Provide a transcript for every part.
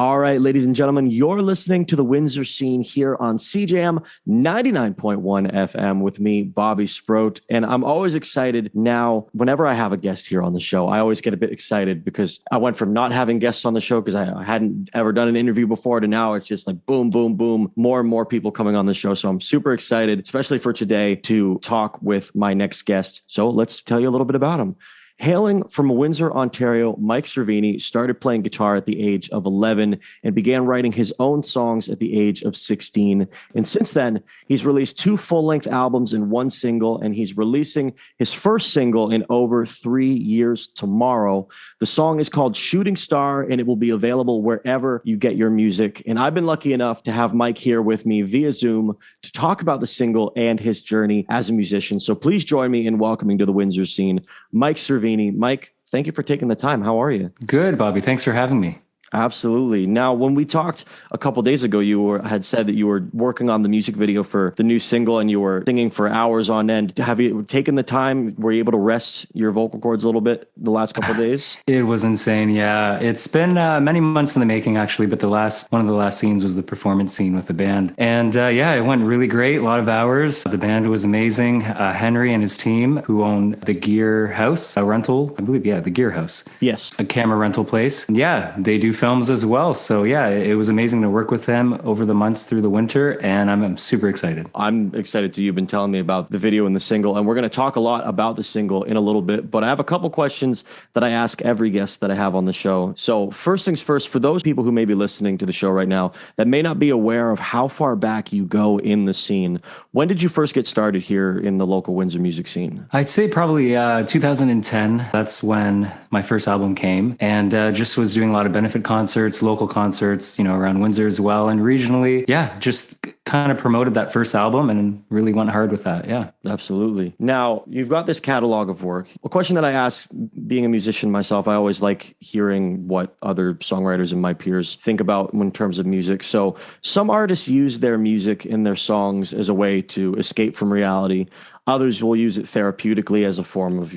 All right, ladies and gentlemen, you're listening to the Windsor Scene here on CJAM 99.1 FM with me, Bobby Sproat. And I'm always excited now, whenever I have a guest here on the show, I always get a bit excited because I went from not having guests on the show because I hadn't ever done an interview before to now it's just like boom, boom, boom, more and more people coming on the show. So I'm super excited, especially for today, to talk with my next guest. So let's tell you a little bit about him. Hailing from Windsor, Ontario, Mike Cerveni started playing guitar at the age of 11 and began writing his own songs at the age of 16. And since then, he's released 2 full-length albums and 1 single, and he's releasing his first single in over 3 years tomorrow. The song is called Shooting Star, and it will be available wherever you get your music. And I've been lucky enough to have Mike here with me via Zoom to talk about the single and his journey as a musician. So please join me in welcoming to the Windsor Scene, Mike Cerveni. Mike, thank you for taking the time. How are you? Good, Bobby. Thanks for having me. Absolutely. Now, when we talked a couple of days ago, you had said that you were working on the music video for the new single and you were singing for hours on end. Have you taken the time? Were you able to rest your vocal cords a little bit the last couple of days? It was insane. Yeah. It's been many months in the making, actually, but one of the last scenes was the performance scene with the band. And it went really great. A lot of hours. The band was amazing. Henry and his team, who own the Gear House, a rental, I believe, the Gear House. Yes. A camera rental place. Yeah, they do films as well. So yeah, it was amazing to work with them over the months through the winter, and I'm super excited. I'm excited too. You've been telling me about the video and the single, and we're going to talk a lot about the single in a little bit, but I have a couple questions that I ask every guest that I have on the show. So first things first, for those people who may be listening to the show right now that may not be aware of how far back you go in the scene, when did you first get started here in the local Windsor music scene? I'd say probably 2010. That's when my first album came, and just was doing a lot of benefit concerts, local concerts, around Windsor as well. And regionally, just kind of promoted that first album and really went hard with that. Yeah, absolutely. Now, you've got this catalog of work. A question that I ask, being a musician myself, I always like hearing what other songwriters and my peers think about in terms of music. So some artists use their music in their songs as a way to escape from reality. Others will use it therapeutically as a form of,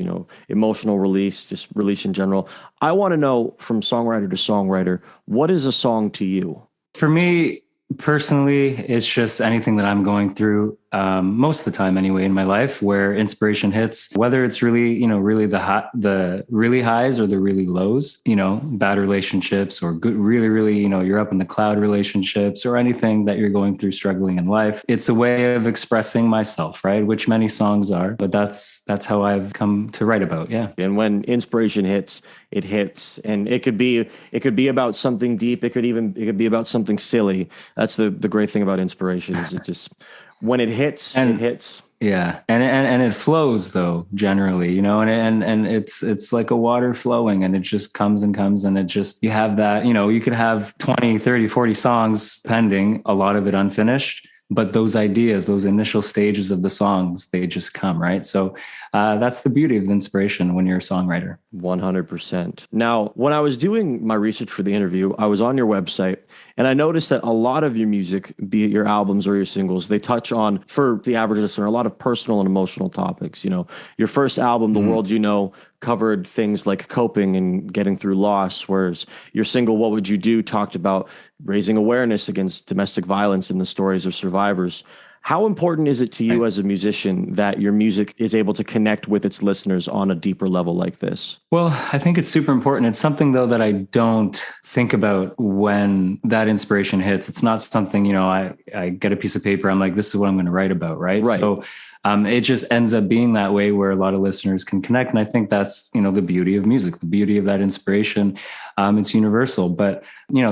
emotional release, just release in general. I want to know, from songwriter to songwriter, what is a song to you? For me, personally, it's just anything that I'm going through, most of the time anyway, in my life, where inspiration hits, whether it's really, really the really highs or the really lows, bad relationships or good, really, really, you're up in the cloud relationships or anything that you're going through, struggling in life. It's a way of expressing myself, right? Which many songs are, but that's how I've come to write about. Yeah. And when inspiration hits, it hits, and it could be about something deep. It could be about something silly. That's the great thing about inspiration is it just, when it hits, it hits. Yeah. And it flows though, generally, and it's like a water flowing, and it just comes and comes, and it just, you have that, you could have 20, 30, 40 songs pending, a lot of it unfinished. But those ideas, those initial stages of the songs, they just come, right? So that's the beauty of the inspiration when you're a songwriter. 100%. Now, when I was doing my research for the interview, I was on your website, and I noticed that a lot of your music, be it your albums or your singles, they touch on, for the average listener, a lot of personal and emotional topics. Your first album, The World You Know, covered things like coping and getting through loss, whereas your single, What Would You Do, talked about raising awareness against domestic violence and the stories of survivors. How important is it to you as a musician that your music is able to connect with its listeners on a deeper level like this? Well, I think it's super important. It's something, though, that I don't think about when that inspiration hits. It's not something, I get a piece of paper, I'm like, this is what I'm going to write about, right? So it just ends up being that way where a lot of listeners can connect. And I think that's, the beauty of music, the beauty of that inspiration. It's universal. But,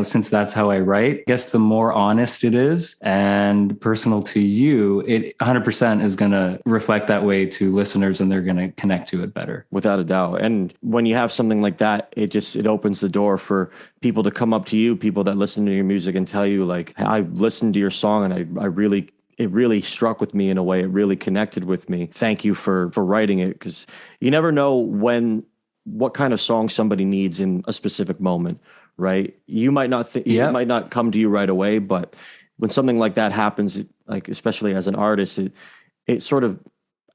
since that's how I write, I guess the more honest it is and personal to you, it 100% is going to reflect that way to listeners, and they're going to connect to it better. Without a doubt. And when you have something like that, it opens the door for people to come up to you, people that listen to your music and tell you, like, I listened to your song and it really struck with me in a way. It really connected with me. Thank you for writing it, because you never know what kind of song somebody needs in a specific moment, right? You might not it might not come to you right away, but when something like that happens, like especially as an artist, it sort of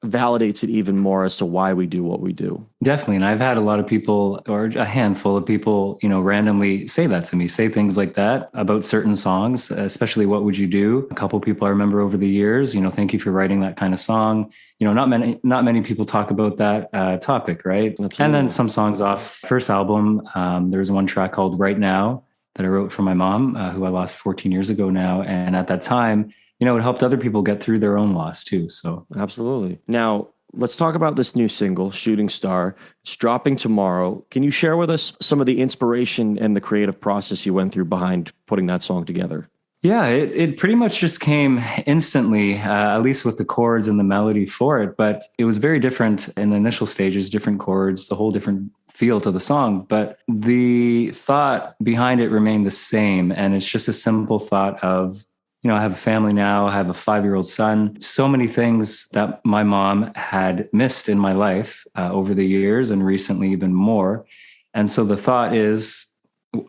validates it even more as to why we do what we do. Definitely. And I've had a lot of people, or a handful of people, randomly say that to me, say things like that about certain songs, especially What Would You Do? A couple people I remember over the years, thank you for writing that kind of song. Not many people talk about that topic, right? Absolutely. And then some songs off first album. There's one track called Right Now that I wrote for my mom, who I lost 14 years ago now. And at that time, it helped other people get through their own loss too. So absolutely. Now, let's talk about this new single, Shooting Star. It's dropping tomorrow. Can you share with us some of the inspiration and the creative process you went through behind putting that song together? Yeah, it pretty much just came instantly, at least with the chords and the melody for it. But it was very different in the initial stages, different chords, a whole different feel to the song. But the thought behind it remained the same. And it's just a simple thought of, I have a family now, I have a 5-year-old son. So many things that my mom had missed in my life over the years and recently even more. And so the thought is,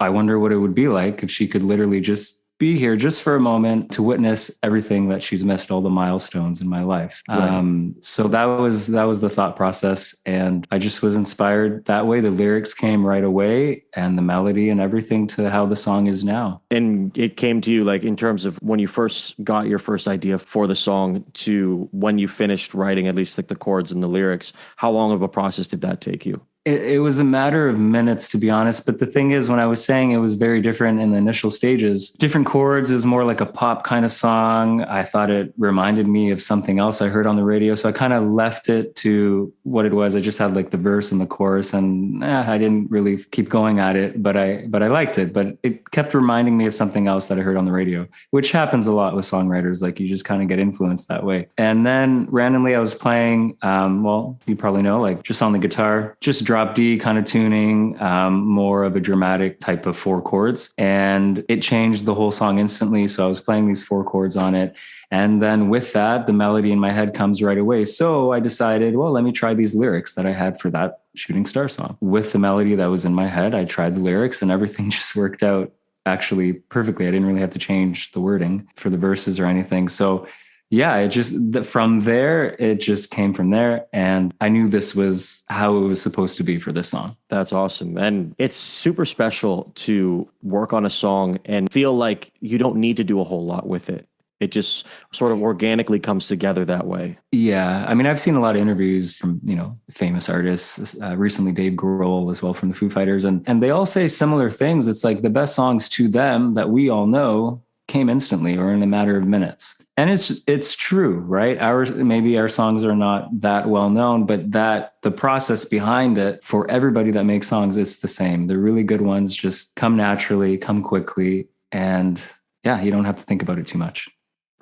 I wonder what it would be like if she could literally just be here just for a moment to witness everything that she's missed, all the milestones in my life. Right. So that was the thought process. And I just was inspired that way. The lyrics came right away and the melody and everything to how the song is now. And it came to you like in terms of when you first got your first idea for the song to when you finished writing, at least like the chords and the lyrics, how long of a process did that take you? It was a matter of minutes, to be honest. But the thing is, when I was saying it was very different in the initial stages, different chords, is more like a pop kind of song. I thought it reminded me of something else I heard on the radio. So I kind of left it to what it was. I just had like the verse and the chorus and I didn't really keep going at it, but I liked it. But it kept reminding me of something else that I heard on the radio, which happens a lot with songwriters. Like you just kind of get influenced that way. And then randomly I was playing, you probably know, like just on the guitar, just drop D kind of tuning, more of a dramatic type of 4 chords. And it changed the whole song instantly. So I was playing these 4 chords on it. And then with that, the melody in my head comes right away. So I decided, well, let me try these lyrics that I had for that Shooting Star song. With the melody that was in my head, I tried the lyrics and everything just worked out actually perfectly. I didn't really have to change the wording for the verses or anything. So yeah, it just from there, it just came from there. And I knew this was how it was supposed to be for this song. That's awesome. And it's super special to work on a song and feel like you don't need to do a whole lot with it. It just sort of organically comes together that way. Yeah. I mean, I've seen a lot of interviews from, famous artists, recently Dave Grohl as well from the Foo Fighters. And they all say similar things. It's like the best songs to them that we all know came instantly or in a matter of minutes. And it's true, right? Maybe our songs are not that well known, but the process behind it for everybody that makes songs is the same. The really good ones just come naturally, come quickly. And yeah, you don't have to think about it too much.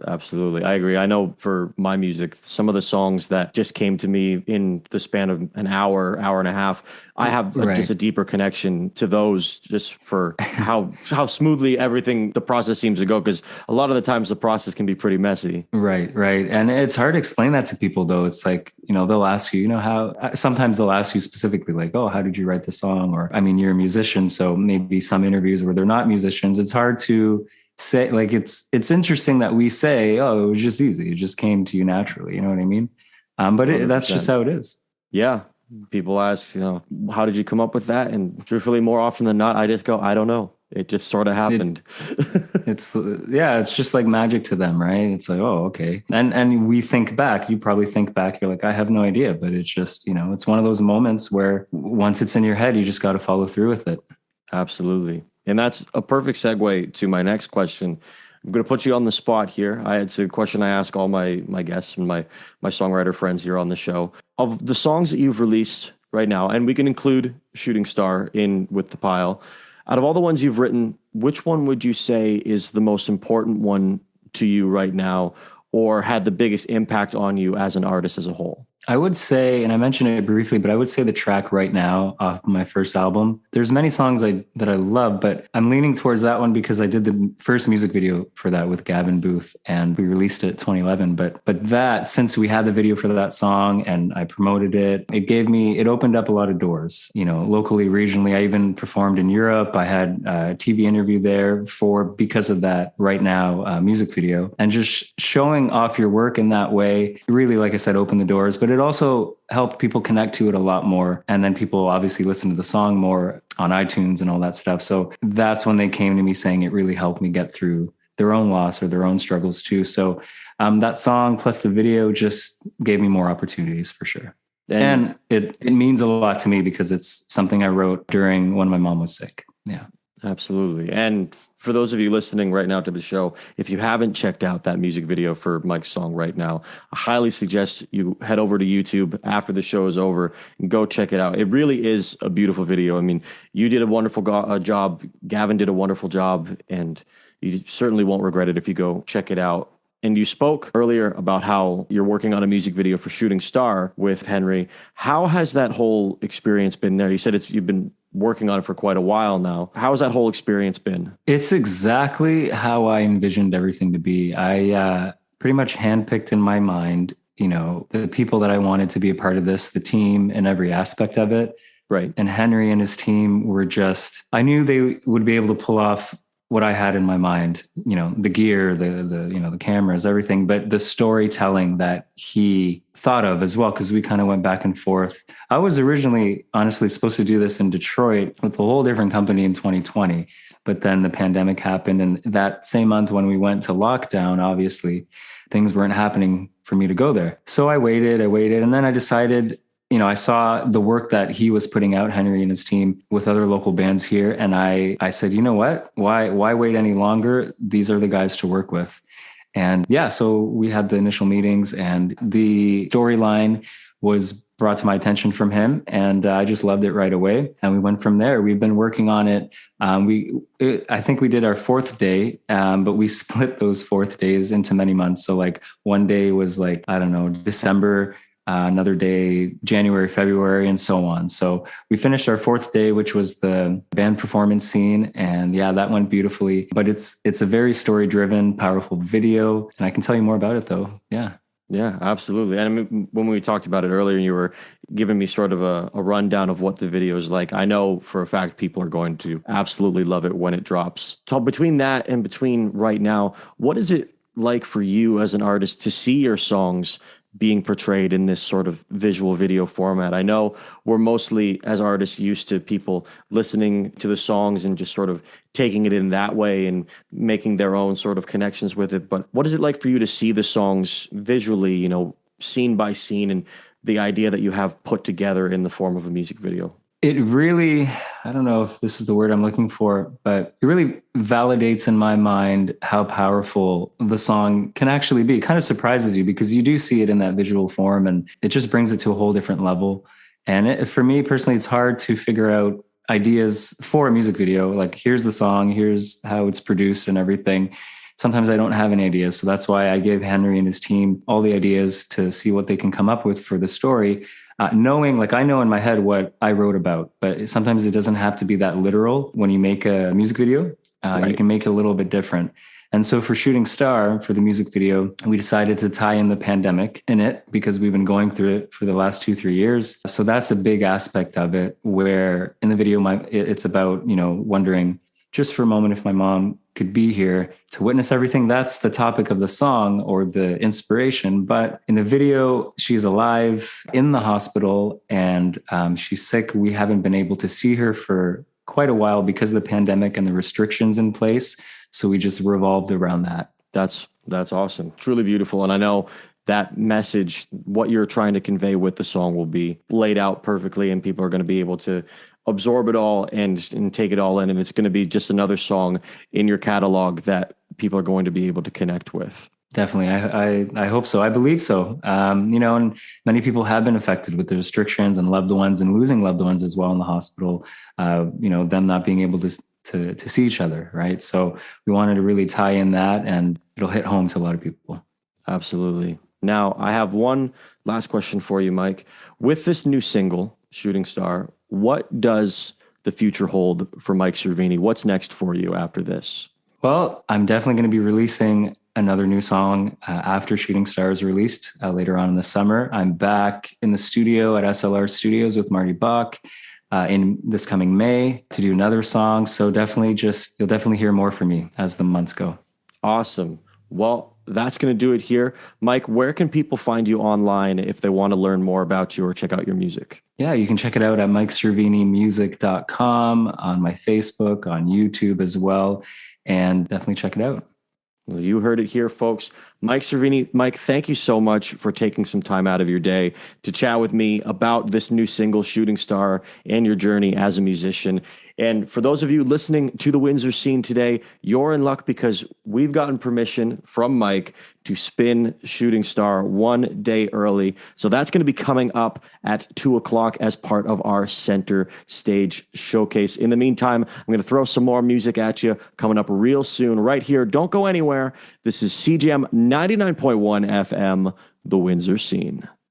Absolutely. I agree. I know for my music, some of the songs that just came to me in the span of an hour and a half, I have just a deeper connection to those just for how smoothly the process seems to go. Because a lot of the times the process can be pretty messy. Right. And it's hard to explain that to people though. It's like, they'll ask you, sometimes they'll ask you specifically like, oh, how did you write the song? Or, I mean, you're a musician. So maybe some interviews where they're not musicians, it's hard to say, like, it's interesting that we say, oh, it was just easy. It just came to you naturally. You know what I mean? But that's just how it is. Yeah. People ask, how did you come up with that? And truthfully, more often than not, I just go, I don't know. It just sort of happened. It's just like magic to them, right? It's like, oh, okay. And we think back, you probably think back, you're like, I have no idea, but it's just, it's one of those moments where once it's in your head, you just got to follow through with it. Absolutely. And that's a perfect segue to my next question. I'm going to put you on the spot here. It's a question I ask all my guests and my songwriter friends here on the show. Of the songs that you've released right now, and we can include Shooting Star in with the pile, out of all the ones you've written, which one would you say is the most important one to you right now or had the biggest impact on you as an artist as a whole? I would say, and I mentioned it briefly, but I would say the track Right Now off my first album. There's many songs that I love, but I'm leaning towards that one because I did the first music video for that with Gavin Booth and we released it 2011. But that, since we had the video for that song and I promoted it, it opened up a lot of doors, locally, regionally. I even performed in Europe. I had a TV interview there because of that Right Now music video, and just showing off your work in that way really, like I said, opened the doors. But but it also helped people connect to it a lot more. And then people obviously listen to the song more on iTunes and all that stuff. So that's when they came to me saying it really helped me get through their own loss or their own struggles too. So that song plus the video just gave me more opportunities for sure. And it means a lot to me because it's something I wrote during when my mom was sick. Yeah. Absolutely. And for those of you listening right now to the show, if you haven't checked out that music video for Mike's song right now, I highly suggest you head over to YouTube after the show is over and go check it out. It really is a beautiful video. I mean, you did a wonderful job. Gavin did a wonderful job, and you certainly won't regret it if you go check it out. And you spoke earlier about how you're working on a music video for Shooting Star with Henry. How has that whole experience been there? You said you've been working on it for quite a while now. How has that whole experience been? It's exactly how I envisioned everything to be. I pretty much handpicked in my mind, the people that I wanted to be a part of this, the team and every aspect of it. Right. And Henry and his team were I knew they would be able to pull off what I had in my mind, the gear, the cameras, everything, but the storytelling that he thought of as well, because we kind of went back and forth. I was originally, honestly, supposed to do this in Detroit with a whole different company in 2020, but then the pandemic happened. And that same month when we went to lockdown, obviously, things weren't happening for me to go there. So I waited, and then I decided, I saw the work that he was putting out, Henry and his team, with other local bands here. And I said, you know what? Why wait any longer? These are the guys to work with. And yeah, so we had the initial meetings and the storyline was brought to my attention from him. And I just loved it right away. And we went from there. We've been working on it. I think we did our fourth day, but we split those fourth days into many months. So like one day was like, I don't know, December, another day, January, February, and so on. So we finished our fourth day, which was the band performance scene. And yeah, that went beautifully, but it's a very story-driven, powerful video. And I can tell you more about it though. Yeah. Yeah, absolutely. And I mean, when we talked about it earlier, you were giving me sort of a rundown of what the video is like. I know for a fact people are going to absolutely love it when it drops. So between that and between right now, what is it like for you as an artist to see your songs being portrayed in this sort of visual video format? I know we're mostly, as artists, used to people listening to the songs and just sort of taking it in that way and making their own sort of connections with it. But what is it like for you to see the songs visually, scene by scene, and the idea that you have put together in the form of a music video? It really, I don't know if this is the word I'm looking for, but it really validates in my mind how powerful the song can actually be. It kind of surprises you because you do see it in that visual form and it just brings it to a whole different level. And for me personally, it's hard to figure out ideas for a music video. Like, here's the song, here's how it's produced and everything. Sometimes I don't have any ideas. So that's why I give Henry and his team all the ideas to see what they can come up with for the story. Knowing, like, I know in my head what I wrote about, but sometimes it doesn't have to be that literal. When you make a music video, right, you can make it a little bit different. And so for Shooting Star, for the music video, we decided to tie in the pandemic in it because we've been going through it for the last 2-3 years. So that's a big aspect of it, where in the video, it's about, wondering just for a moment if my mom could be here to witness everything. That's the topic of the song or the inspiration. But in the video, she's alive in the hospital and she's sick. We haven't been able to see her for quite a while because of the pandemic and the restrictions in place. So we just revolved around that. That's awesome. Truly beautiful. And I know that message, what you're trying to convey with the song, will be laid out perfectly and people are going to be able to absorb it all and take it all in. And it's going to be just another song in your catalog that people are going to be able to connect with. Definitely. I hope so. I believe so. And many people have been affected with the restrictions and loved ones and losing loved ones as well in the hospital, them not being able to see each other. Right. So we wanted to really tie in that and it'll hit home to a lot of people. Absolutely. Now I have one last question for you, Mike. With this new single, Shooting Star, what does the future hold for Mike Cerveni? What's next for you after this? Well, I'm definitely going to be releasing another new song after Shooting Star is released later on in the summer. I'm back in the studio at SLR Studios with Marty Bach in this coming May to do another song. So definitely you'll definitely hear more from me as the months go. Awesome. Well, that's going to do it here. Mike, where can people find you online if they want to learn more about you or check out your music? Yeah, you can check it out at MikeCervenimusic.com, on my Facebook, on YouTube as well, and definitely check it out. Well, you heard it here, folks. Mike Cerveni. Mike, thank you so much for taking some time out of your day to chat with me about this new single, Shooting Star, and your journey as a musician. And for those of you listening to the Windsor Scene today, you're in luck because we've gotten permission from Mike to spin Shooting Star 1 day early. So that's going to be coming up at 2:00 as part of our center stage showcase. In the meantime, I'm going to throw some more music at you coming up real soon right here. Don't go anywhere. This is CJAM 99.1 FM, the Windsor Scene.